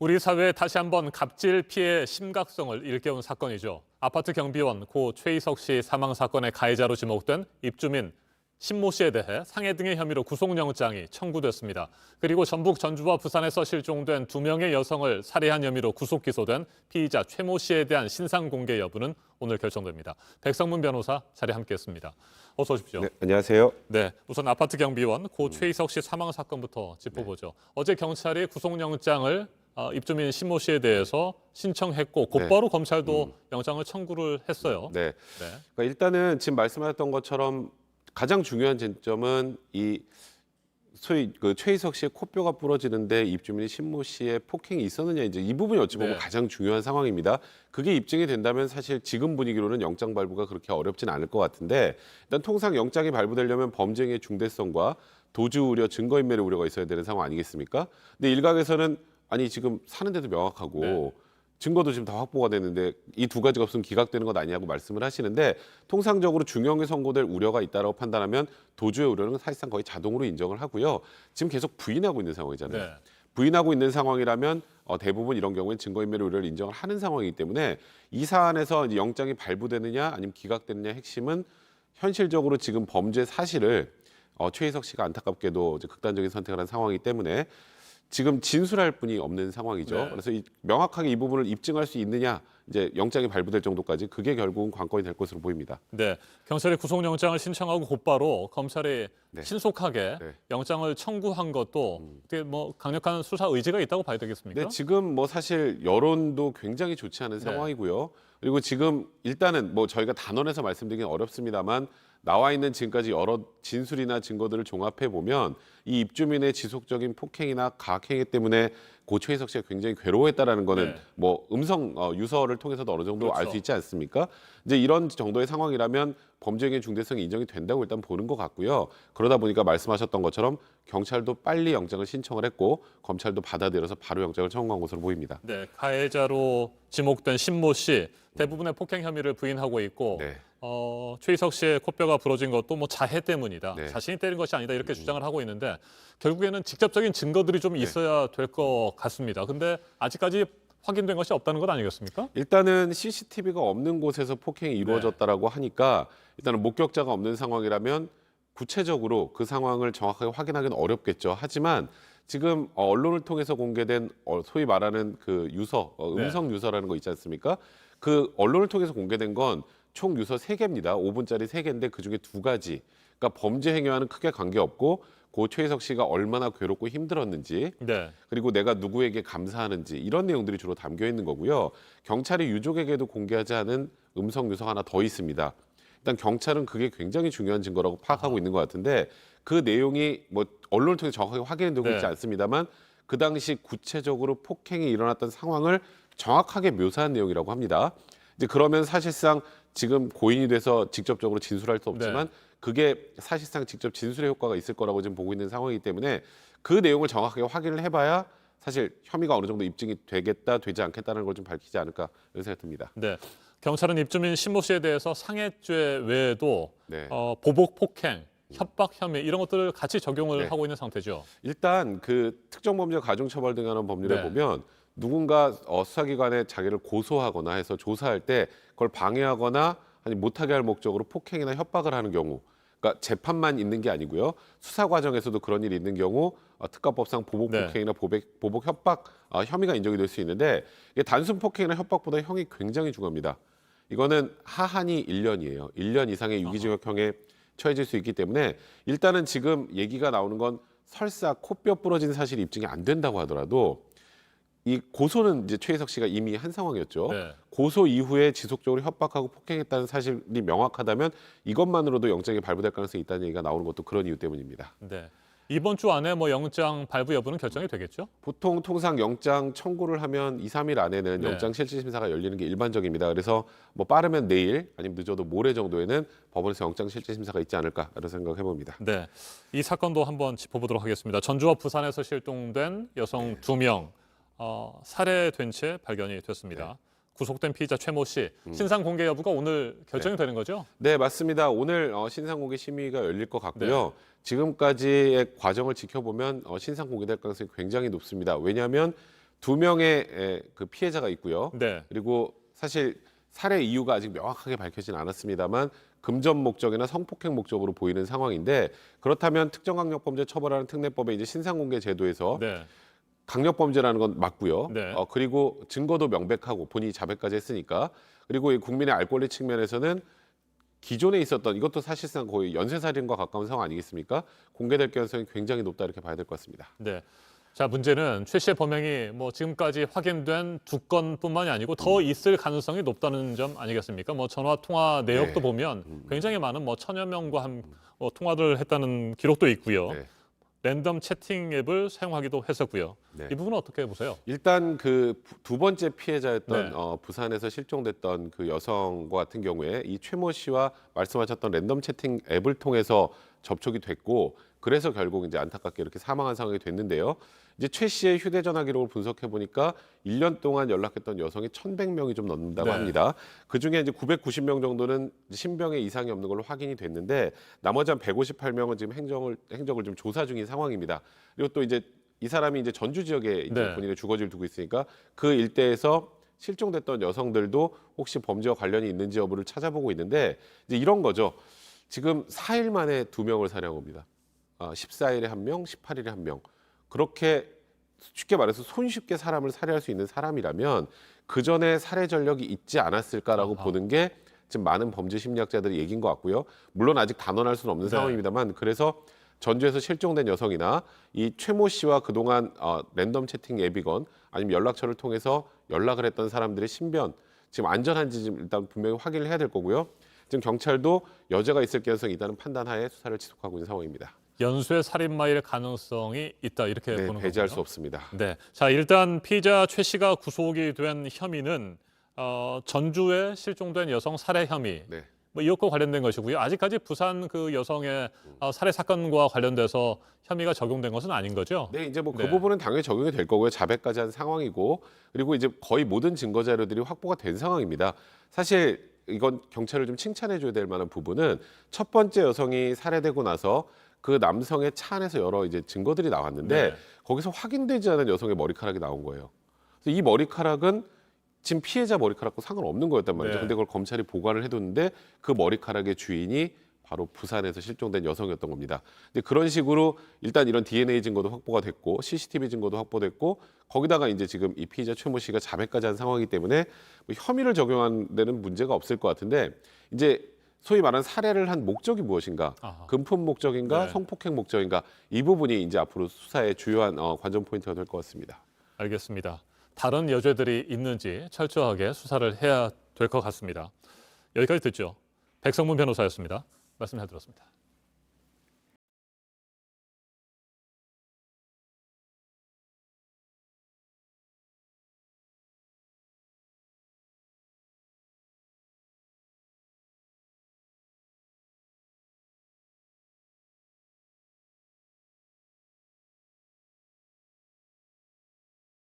우리 사회에 다시 한번 갑질 피해 심각성을 일깨운 사건이죠. 아파트 경비원 고 최희석 씨 사망 사건의 가해자로 지목된 입주민 신모 씨에 대해 상해 등의 혐의로 구속영장이 청구됐습니다. 그리고 전북 전주와 부산에서 실종된 2명의 여성을 살해한 혐의로 구속 기소된 피의자 최모 씨에 대한 신상 공개 여부는 오늘 결정됩니다. 백성문 변호사 자리에 함께했습니다. 어서 오십시오. 네, 안녕하세요. 네, 우선 아파트 경비원 고 최희석 씨 사망 사건부터 짚어보죠. 어제 경찰이 구속영장을 입주민 신모 씨에 대해서 신청했고 곧바로 검찰도 영장을 청구를 했어요. 네. 네. 그러니까 일단은 지금 말씀하셨던 것처럼 가장 중요한 쟁점은 이 소위 그 최희석 씨의 코뼈가 부러지는데 입주민 신모 씨의 폭행이 있었느냐, 이제 이 부분이 어찌 보면 네. 가장 중요한 상황입니다. 그게 입증이 된다면 사실 지금 분위기로는 영장 발부가 그렇게 어렵진 않을 것 같은데, 일단 통상 영장이 발부되려면 범죄 행위의 중대성과 도주 우려, 증거인멸의 우려가 있어야 되는 상황 아니겠습니까? 근데 일각에서는 아니 지금 사는데도 명확하고 네. 증거도 지금 다 확보가 됐는데 이 두 가지가 없으면 기각되는 것 아니냐고 말씀을 하시는데, 통상적으로 중형에 선고될 우려가 있다고 판단하면 도주의 우려는 사실상 거의 자동으로 인정을 하고요. 지금 계속 부인하고 있는 상황이잖아요. 네. 부인하고 있는 상황이라면 대부분 이런 경우에는 증거인멸의 우려를 인정을 하는 상황이기 때문에 이 사안에서 이제 영장이 발부되느냐 아니면 기각되느냐 핵심은 현실적으로 지금 범죄 사실을 최희석 씨가 안타깝게도 이제 극단적인 선택을 한 상황이기 때문에 지금 진술할 분이 없는 상황이죠. 네. 그래서 명확하게 이 부분을 입증할 수 있느냐, 이제 영장이 발부될 정도까지 그게 결국은 관건이 될 것으로 보입니다. 네, 경찰이 구속영장을 신청하고 곧바로 검찰이 네. 신속하게 네. 영장을 청구한 것도 그게 뭐 강력한 수사 의지가 있다고 봐야 되겠습니까? 네, 지금 뭐 사실 여론도 굉장히 좋지 않은 네. 상황이고요. 그리고 지금 일단은 뭐 저희가 단언해서 말씀드리긴 어렵습니다만 나와 있는 지금까지 여러 진술이나 증거들을 종합해 보면 이 입주민의 지속적인 폭행이나 가학행위 때문에 고 최희석 씨가 굉장히 괴로워했다라는 거는 네. 뭐 음성 유서를 통해서도 어느 정도 알 그렇죠. 수 있지 않습니까? 이제 이런 정도의 상황이라면 범죄행위 중대성이 인정이 된다고 일단 보는 것 같고요. 그러다 보니까 말씀하셨던 것처럼 경찰도 빨리 영장을 신청을 했고 검찰도 받아들여서 바로 영장을 청구한 것으로 보입니다. 네, 가해자로 지목된 신모 씨 대부분의 폭행 혐의를 부인하고 있고 네. 최희석 씨의 코뼈가 부러진 것도 뭐 자해 때문이다. 네. 자신이 때린 것이 아니다 이렇게 주장을 하고 있는데 결국에는 직접적인 증거들이 좀 있어야 될 것 같습니다. 근데 아직까지 확인된 것이 없다는 것 아니겠습니까? 일단은 CCTV가 없는 곳에서 폭행이 이루어졌다라고 하니까 일단은 목격자가 없는 상황이라면 구체적으로 그 상황을 정확하게 확인하기는 어렵겠죠. 하지만 지금 언론을 통해서 공개된 소위 말하는 그 유서, 음성 유서라는 거 있지 않습니까? 그 언론을 통해서 공개된 건 총 유서 3개입니다. 5분짜리 3개인데 그중에 2가지. 그러니까 범죄 행위와는 크게 관계없고 고 최희석 씨가 얼마나 괴롭고 힘들었는지, 네. 그리고 내가 누구에게 감사하는지 이런 내용들이 주로 담겨 있는 거고요. 경찰이 유족에게도 공개하지 않은 음성 유서가 하나 더 있습니다. 일단 경찰은 그게 굉장히 중요한 증거라고 파악하고 있는 것 같은데 그 내용이 뭐 언론을 통해 정확하게 확인되고 네. 있지 않습니다만 그 당시 구체적으로 폭행이 일어났던 상황을 정확하게 묘사한 내용이라고 합니다. 이제 그러면 사실상 지금 고인이 돼서 직접적으로 진술할 수 없지만 그게 사실상 직접 진술의 효과가 있을 거라고 지금 보고 있는 상황이기 때문에 그 내용을 정확하게 확인을 해봐야 사실 혐의가 어느 정도 입증이 되겠다, 되지 않겠다는 걸 좀 밝히지 않을까 이런 생각이 듭니다. 네. 경찰은 입주민 신모 씨에 대해서 상해죄 외에도 네. 보복 폭행, 협박 혐의 이런 것들을 같이 적용을 네. 하고 있는 상태죠. 일단 그 특정범죄 가중처벌 등 하는 법률에 네. 보면 누군가 수사기관에 자기를 고소하거나 해서 조사할 때 그걸 방해하거나 아니 못하게 할 목적으로 폭행이나 협박을 하는 경우, 그러니까 재판만 있는 게 아니고요. 수사 과정에서도 그런 일이 있는 경우 특가법상 보복 네. 폭행이나 보복 협박 혐의가 인정이 될 수 있는데 이게 단순 폭행이나 협박보다 형이 굉장히 중요합니다. 이거는 하한이 1년이에요. 1년 이상의 유기징역형에 처해질 수 있기 때문에 일단은 지금 얘기가 나오는 건 설사 코뼈 부러진 사실이 입증이 안 된다고 하더라도 이 고소는 이제 최희석 씨가 이미 한 상황이었죠. 네. 고소 이후에 지속적으로 협박하고 폭행했다는 사실이 명확하다면 이것만으로도 영장이 발부될 가능성이 있다는 얘기가 나오는 것도 그런 이유 때문입니다. 네. 이번 주 안에 뭐 영장 발부 여부는 결정이 되겠죠? 보통 통상 영장 청구를 하면 2, 3일 안에는 네. 영장 실질 심사가 열리는 게 일반적입니다. 그래서 뭐 빠르면 내일 아니면 늦어도 모레 정도에는 법원에서 영장 실질 심사가 있지 않을까 이런 생각해 봅니다. 네. 이 사건도 한번 짚어보도록 하겠습니다. 전주와 부산에서 실종된 여성 2명 살해된 채 발견이 됐습니다. 구속된 피의자 최모 씨 신상 공개 여부가 오늘 결정이 되는 거죠? 네, 맞습니다. 오늘 신상공개 심의가 열릴 것 같고요. 지금까지의 과정을 지켜보면 신상공개될 가능성이 굉장히 높습니다. 왜냐하면 두 명의 그 피해자가 있고요. 네. 그리고 사실 살해 이유가 아직 명확하게 밝혀지진 않았습니다만 금전 목적이나 성폭행 목적으로 보이는 상황인데 그렇다면 특정강력범죄 처벌하는 특례법의 이제 신상공개 제도에서 네. 강력범죄라는 건 맞고요. 네. 그리고 증거도 명백하고 본인이 자백까지 했으니까 그리고 이 국민의 알 권리 측면에서는 기존에 있었던 이것도 사실상 거의 연쇄살인과 가까운 상황 아니겠습니까? 공개될 가능성이 굉장히 높다 이렇게 봐야 될 것 같습니다. 네. 자, 문제는 최 씨의 범행이 뭐 지금까지 확인된 두 건뿐만이 아니고 더 있을 가능성이 높다는 점 아니겠습니까? 뭐 전화 통화 내역도 네. 보면 굉장히 많은 뭐 천여 명과 통화를 했다는 기록도 있고요. 네. 랜덤 채팅 앱을 사용하기도 했었고요. 네. 이 부분은 어떻게 보세요? 일단 그 두 번째 피해자였던 네. 부산에서 실종됐던 그 여성과 같은 경우에 이 최모 씨와 말씀하셨던 랜덤 채팅 앱을 통해서 접촉이 됐고 그래서 결국 이제 안타깝게 이렇게 사망한 상황이 됐는데요. 이제 최 씨의 휴대전화 기록을 분석해 보니까 1년 동안 연락했던 여성이 1,100명이 좀 넘는다고 네. 합니다. 그 중에 이제 990명 정도는 신병에 이상이 없는 걸로 확인이 됐는데 나머지 한 158명은 지금 행적을 좀 조사 중인 상황입니다. 그리고 또 이제 이 사람이 이제 전주 지역에 이제 네. 본인의 주거지를 두고 있으니까 그 일대에서 실종됐던 여성들도 혹시 범죄와 관련이 있는지 여부를 찾아보고 있는데 이제 이런 거죠. 지금 4일 만에 2명을 살해한 겁니다. 14일에 1명, 18일에 1명. 그렇게 쉽게 말해서 손쉽게 사람을 살해할 수 있는 사람이라면 그 전에 살해 전력이 있지 않았을까라고 아하. 보는 게 지금 많은 범죄 심리학자들의 얘기인 것 같고요. 물론 아직 단언할 수는 없는 네. 상황입니다만 그래서 전주에서 실종된 여성이나 이 최모 씨와 그동안 랜덤 채팅 앱이건 아니면 연락처를 통해서 연락을 했던 사람들의 신변 지금 안전한지 지금 일단 분명히 확인을 해야 될 거고요. 지금 경찰도 여죄가 있을 가능성이 있다는 판단하에 수사를 지속하고 있는 상황입니다. 연쇄 살인마일 가능성이 있다 이렇게 네, 보는 배제할 거군요. 수 없습니다. 네. 자, 일단 피의자 최 씨가 구속이 된 혐의는 전주에 실종된 여성 살해 혐의 네. 뭐 이것과 관련된 것이고요. 아직까지 부산 그 여성의 살해 사건과 관련돼서 혐의가 적용된 것은 아닌 거죠? 네, 이제 뭐 그 네. 부분은 당연히 적용이 될 거고요. 자백까지 한 상황이고 그리고 이제 거의 모든 증거 자료들이 확보가 된 상황입니다. 사실 이건 경찰을 좀 칭찬해 줘야 될 만한 부분은 첫 번째 여성이 살해되고 나서 그 남성의 차 안에서 여러 이제 증거들이 나왔는데 네. 거기서 확인되지 않은 여성의 머리카락이 나온 거예요. 그래서 이 머리카락은 지금 피해자 머리카락과 상관없는 거였단 말이죠. 네. 근데 그걸 검찰이 보관을 해뒀는데 그 머리카락의 주인이 바로 부산에서 실종된 여성이었던 겁니다. 근데 그런 식으로 일단 이런 DNA 증거도 확보가 됐고 CCTV 증거도 확보됐고 거기다가 이제 지금 이 피의자 최모 씨가 자백까지 한 상황이기 때문에 뭐 혐의를 적용하는 데는 문제가 없을 것 같은데 이제 소위 말하는 살해를 한 목적이 무엇인가? 아하. 금품 목적인가? 네. 성폭행 목적인가? 이 부분이 이제 앞으로 수사의 주요한 관전 포인트가 될 것 같습니다. 알겠습니다. 다른 여죄들이 있는지 철저하게 수사를 해야 될 것 같습니다. 여기까지 듣죠. 백성문 변호사였습니다. 말씀 잘 들었습니다.